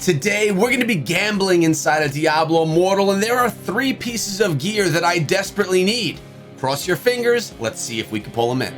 Today, we're going to be gambling inside of Diablo Immortal, and there are 3 pieces of gear that I desperately need. Cross your fingers, let's see if we can pull them in.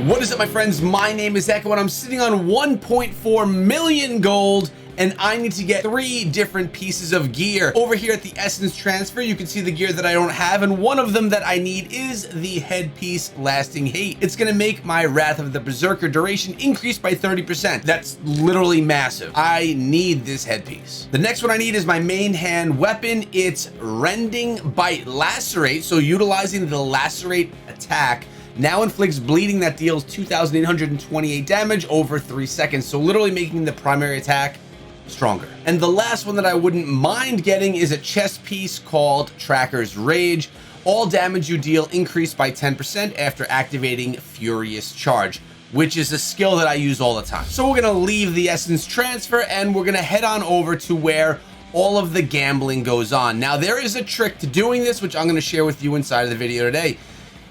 What is up, my friends? My name is Echo, and I'm sitting on 1.4 million gold, and I need to get 3 different pieces of gear. Over here at the Essence Transfer, you can see the gear that I don't have, and one of them that I need is the headpiece Lasting Hate. It's gonna make my Wrath of the Berserker duration increase by 30%. That's literally massive. I need this headpiece. The next one I need is my main hand weapon. It's Rending, Bite, Lacerate, so utilizing the Lacerate attack now inflicts bleeding that deals 2,828 damage over 3 seconds, so literally making the primary attack stronger. And the last one that I wouldn't mind getting is a chest piece called Tracker's Rage. All damage you deal increased by 10% after activating Furious Charge, which is a skill that I use all the time. So we're gonna leave the Essence Transfer and we're gonna head on over to where all of the gambling goes on. Now there is a trick to doing this, which I'm gonna share with you inside of the video today.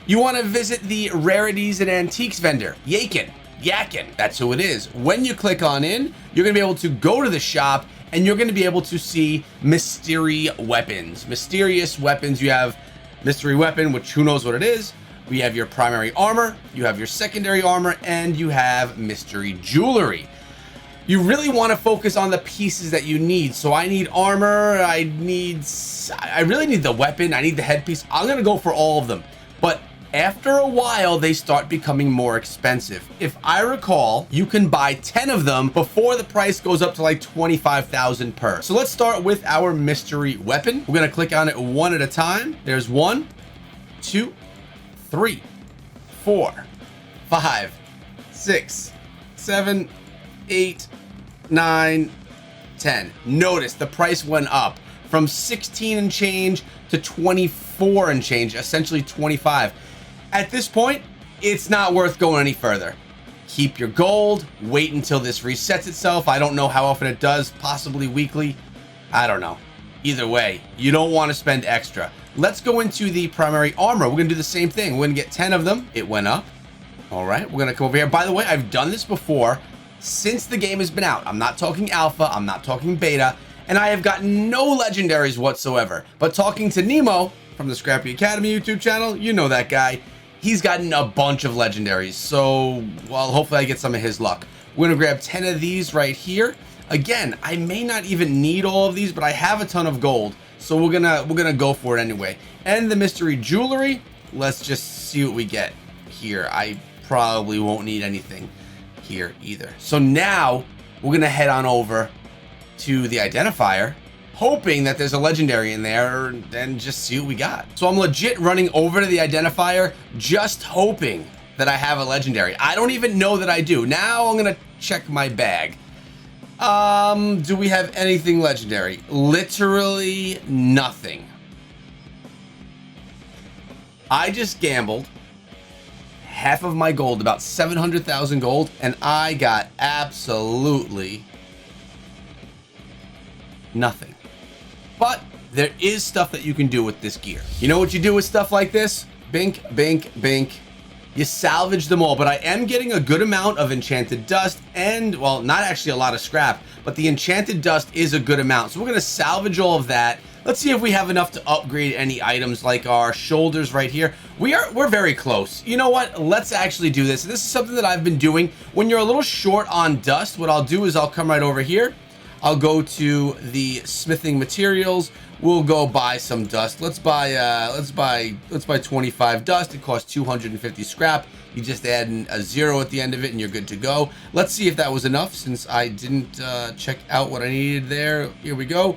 You wanna visit the Rarities and Antiques vendor, Yakin, that's who it is. When you click on in, you're gonna be able to go to the shop and you're gonna be able to see mystery weapons. Mysterious weapons. You have mystery weapon, which who knows what it is. We have your primary armor, you have your secondary armor, and you have mystery jewelry. You really want to focus on the pieces that you need. So I need armor, I really need the weapon, I need the headpiece. I'm gonna go for all of them. But after a while, they start becoming more expensive. If I recall, you can buy 10 of them before the price goes up to like 25,000 per. So let's start with our mystery weapon. We're gonna click on it one at a time. There's 1, 2, 3, 4, 5, 6, 7, 8, 9, 10. Notice the price went up from 16 and change to 24 and change, essentially 25. At this point, it's not worth going any further. Keep your gold, wait until this resets itself. I don't know how often it does, possibly weekly. I don't know. Either way, you don't want to spend extra. Let's go into the primary armor. We're gonna do the same thing. We're gonna get 10 of them. It went up. All right, we're gonna come over here. By the way, I've done this before since the game has been out. I'm not talking alpha, I'm not talking beta, and I have gotten no legendaries whatsoever. But talking to Nemo from the Scrappy Academy YouTube channel, you know that guy. He's gotten a bunch of legendaries, so, well, hopefully I get some of his luck. We're gonna grab 10 of these right here. Again, I may not even need all of these, but I have a ton of gold, so we're gonna go for it anyway. And the mystery jewelry, let's just see what we get here. I probably won't need anything here either. So now we're gonna head on over to the identifier, hoping that there's a legendary in there and just see what we got. So I'm legit running over to the identifier, just hoping that I have a legendary. I don't even know that I do. Now I'm gonna check my bag. Do we have anything legendary? Literally nothing. I just gambled half of my gold, about 700,000 gold, and I got absolutely nothing. But there is stuff that you can do with this gear. You know what you do with stuff like this? Bink, bink, bink. You salvage them all, but I am getting a good amount of enchanted dust and, well, not actually a lot of scrap, but the enchanted dust is a good amount. So we're gonna salvage all of that. Let's see if we have enough to upgrade any items like our shoulders right here. We're very close. You know what? Let's actually do this. This is something that I've been doing. When you're a little short on dust, what I'll do is I'll come right over here. I'll go to the smithing materials. We'll go buy some dust. Let's buy 25 dust. It costs 250 scrap. You just add a 0 at the end of it and you're good to go. Let's see if that was enough since I didn't check out what I needed there. Here we go.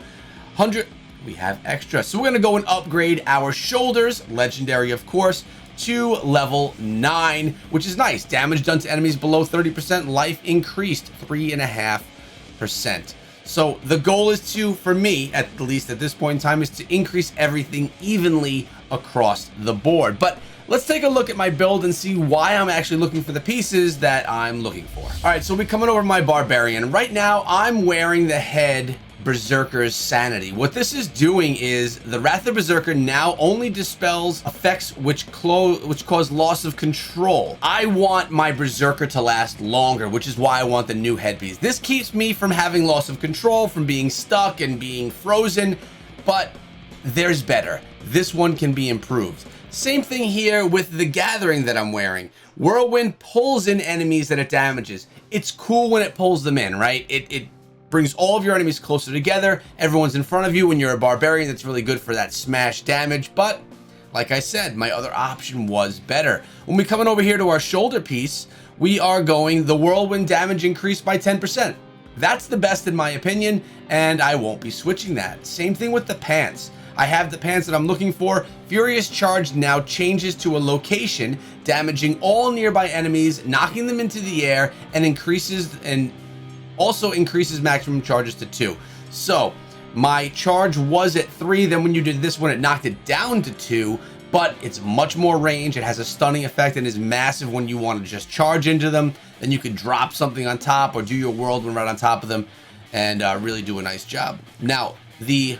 100. We have extra. So we're gonna go and upgrade our shoulders, legendary of course, to level 9, which is nice. Damage done to enemies below 30%, life increased 3.5%. So the goal is to, for me, at least at this point in time, is to increase everything evenly across the board. But let's take a look at my build and see why I'm actually looking for the pieces that I'm looking for. All right, so we're coming over to my barbarian. Right now, I'm wearing the head Berserker's sanity. What this is doing is the Wrath of the Berserker now only dispels effects which cause loss of control. I want my Berserker to last longer, which is why I want the new headpiece. This keeps me from having loss of control, from being stuck and being frozen, but there's better. This one can be improved. Same thing here with the Gathering that I'm wearing. Whirlwind pulls in enemies that it damages. It's cool when it pulls them in, right? It brings all of your enemies closer together. Everyone's in front of you. When you're a barbarian, that's really good for that smash damage. But like I said, my other option was better. When we come over here to our shoulder piece, we are going the whirlwind damage increased by 10%. That's the best in my opinion, and I won't be switching that. Same thing with the pants. I have the pants that I'm looking for. Furious Charge now changes to a location, damaging all nearby enemies, knocking them into the air, and also increases maximum charges to 2. So my charge was at 3, then when you did this one it knocked it down to 2, but it's much more range. It has a stunning effect and is massive when you want to just charge into them. Then you could drop something on top or do your whirlwind right on top of them and really do a nice job. Now the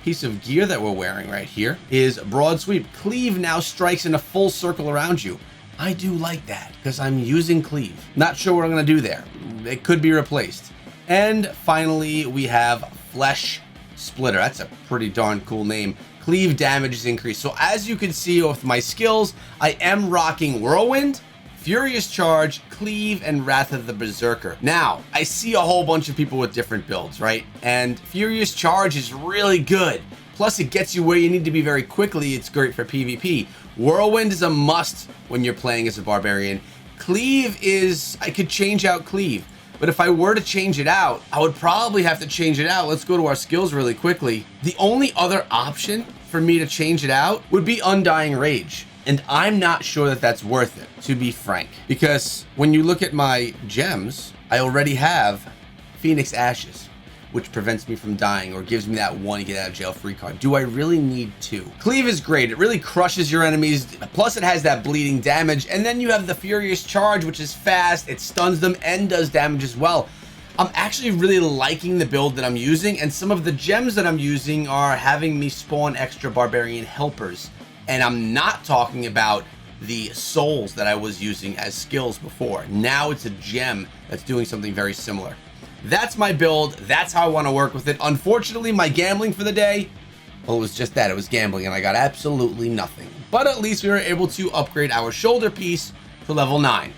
piece of gear that we're wearing right here is Broad Sweep. Cleave now strikes in a full circle around you. I do like that because I'm using Cleave. Not sure what I'm going to do there. It could be replaced. And finally, we have Flesh Splitter. That's a pretty darn cool name. Cleave damage is increased. So as you can see with my skills, I am rocking Whirlwind, Furious Charge, Cleave, and Wrath of the Berserker. Now, I see a whole bunch of people with different builds, right? And Furious Charge is really good. Plus, it gets you where you need to be very quickly. It's great for PvP. Whirlwind is a must when you're playing as a barbarian. Cleave is, I could change out Cleave, but if I were to change it out, I would probably have to change it out. Let's go to our skills really quickly. The only other option for me to change it out would be Undying Rage. And I'm not sure that that's worth it, to be frank, because when you look at my gems, I already have Phoenix Ashes, which prevents me from dying or gives me that one get out of jail free card. Do I really need 2? Cleave is great. It really crushes your enemies. Plus it has that bleeding damage. And then you have the Furious Charge, which is fast. It stuns them and does damage as well. I'm actually really liking the build that I'm using, and some of the gems that I'm using are having me spawn extra barbarian helpers. And I'm not talking about the souls that I was using as skills before. Now it's a gem that's doing something very similar. That's my build. That's how I want to work with it. Unfortunately, my gambling for the day, well, it was just that. It was gambling, and I got absolutely nothing. But at least we were able to upgrade our shoulder piece to level 9.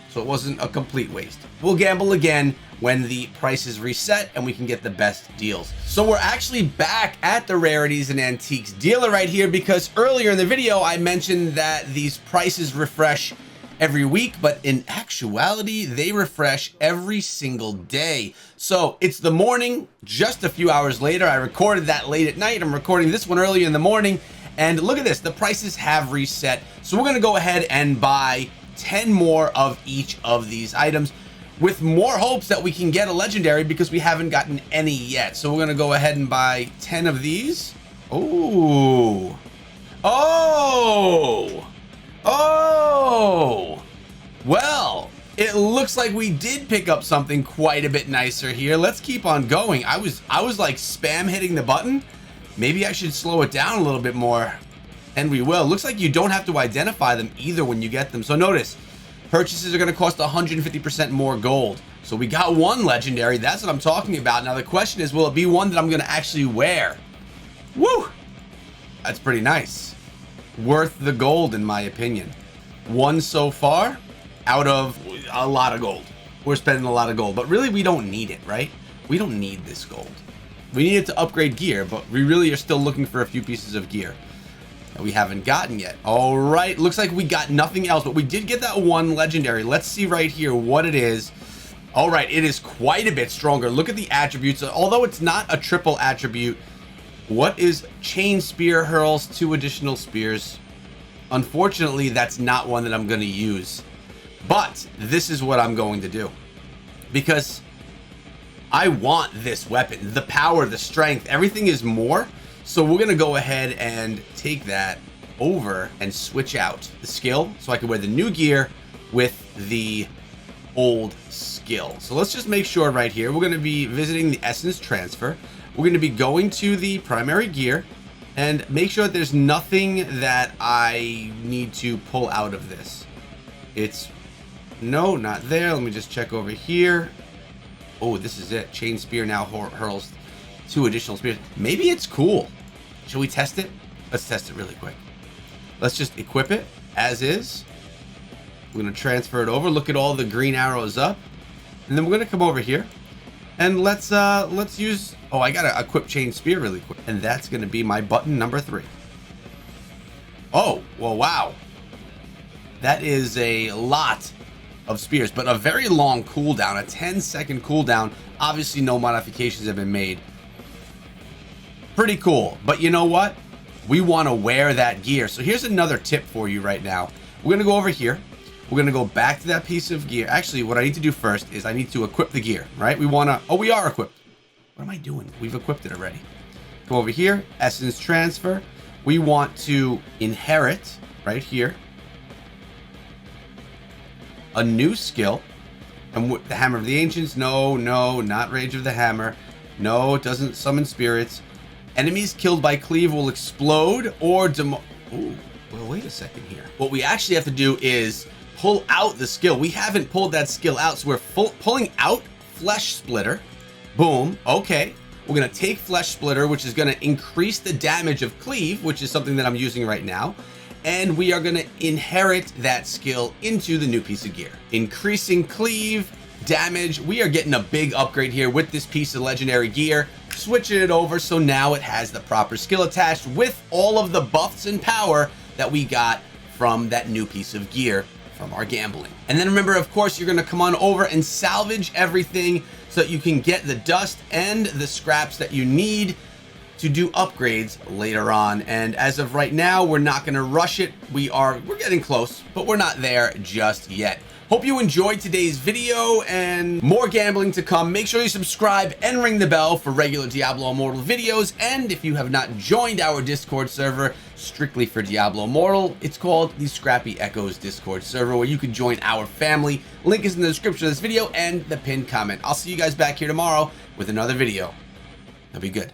So it wasn't a complete waste. We'll gamble again when the prices reset and we can get the best deals. So we're actually back at the Rarities and Antiques dealer right here, because earlier in the video I mentioned that these prices refresh every week, but in actuality they refresh every single day. So it's the morning, just a few hours later. I recorded that late at night. I'm recording this one early in the morning, and look at this, the prices have reset. So we're gonna go ahead and buy 10 more of each of these items, with more hopes that we can get a legendary, because we haven't gotten any yet. So we're gonna go ahead and buy 10 of these. Oh, well, it looks like we did pick up something quite a bit nicer here. Let's keep on going. I was like spam hitting the button. Maybe I should slow it down a little bit more, and we will. Looks like you don't have to identify them either when you get them. So notice, purchases are going to cost 150% more gold. So we got one legendary. That's what I'm talking about. Now the question is, will it be one that I'm going to actually wear? Woo! That's pretty nice. Worth the gold, in my opinion. One so far out of a lot of gold. We're spending a lot of gold, but really we don't need it, right? We don't need this gold. We need it to upgrade gear, but we really are still looking for a few pieces of gear that we haven't gotten yet. All right, looks like we got nothing else, but we did get that one legendary. Let's see right here what it is. All right, it is quite a bit stronger. Look at the attributes. Although it's not a triple attribute, what is Chain Spear? Hurls 2 additional spears. Unfortunately, that's not one that I'm going to use, but this is what I'm going to do, because I want this weapon. The power, the strength, everything is more. So we're going to go ahead and take that over and switch out the skill so I can wear the new gear with the old skill. So let's just make sure right here, we're going to be visiting the Essence Transfer. we're going to be going to the primary gear and make sure that there's nothing that I need to pull out of this. It's no, not there. Let me just check over here. Oh, this is it. Chain spear now hurls 2 additional spears. Maybe it's cool. Shall we test it? Let's test it really quick. Let's just equip it as is. We're going to transfer it over. Look at all the green arrows up. And then we're going to come over here. And let's use... Oh, I got to equip chain spear really quick. And that's going to be my button number 3. Oh, well, wow. That is a lot of spears, but a very long cooldown, a 10-second cooldown. Obviously, no modifications have been made. Pretty cool. But you know what? We want to wear that gear. So here's another tip for you right now. We're going to go over here. We're going to go back to that piece of gear. Actually, what I need to do first is I need to equip the gear, right? We want to... Oh, we are equipped. What am I doing? We've equipped it already. Go over here. Essence transfer. We want to inherit right here a new skill. And the Hammer of the Ancients. No, not Rage of the Hammer. No, it doesn't summon spirits. Enemies killed by cleave will explode or demo... Ooh, well, wait a second here. What we actually have to do is pull out the skill. We haven't pulled that skill out, so we're pulling out Flesh Splitter. Boom. Okay. We're going to take Flesh Splitter, which is going to increase the damage of cleave, which is something that I'm using right now. And we are going to inherit that skill into the new piece of gear. Increasing cleave, damage. We are getting a big upgrade here with this piece of legendary gear. Switching it over so now it has the proper skill attached with all of the buffs and power that we got from that new piece of gear from our gambling. And then remember, of course, you're going to come on over and salvage everything so that you can get the dust and the scraps that you need to do upgrades later on. And as of right now, we're not going to rush it. We're getting close, but we're not there just yet. Hope you enjoyed today's video and more gambling to come. Make sure you subscribe and ring the bell for regular Diablo Immortal videos. And if you have not joined our Discord server strictly for Diablo Immortal, it's called the Scrappy Echoes Discord server where you can join our family. Link is in the description of this video and the pinned comment. I'll see you guys back here tomorrow with another video. That'll be good.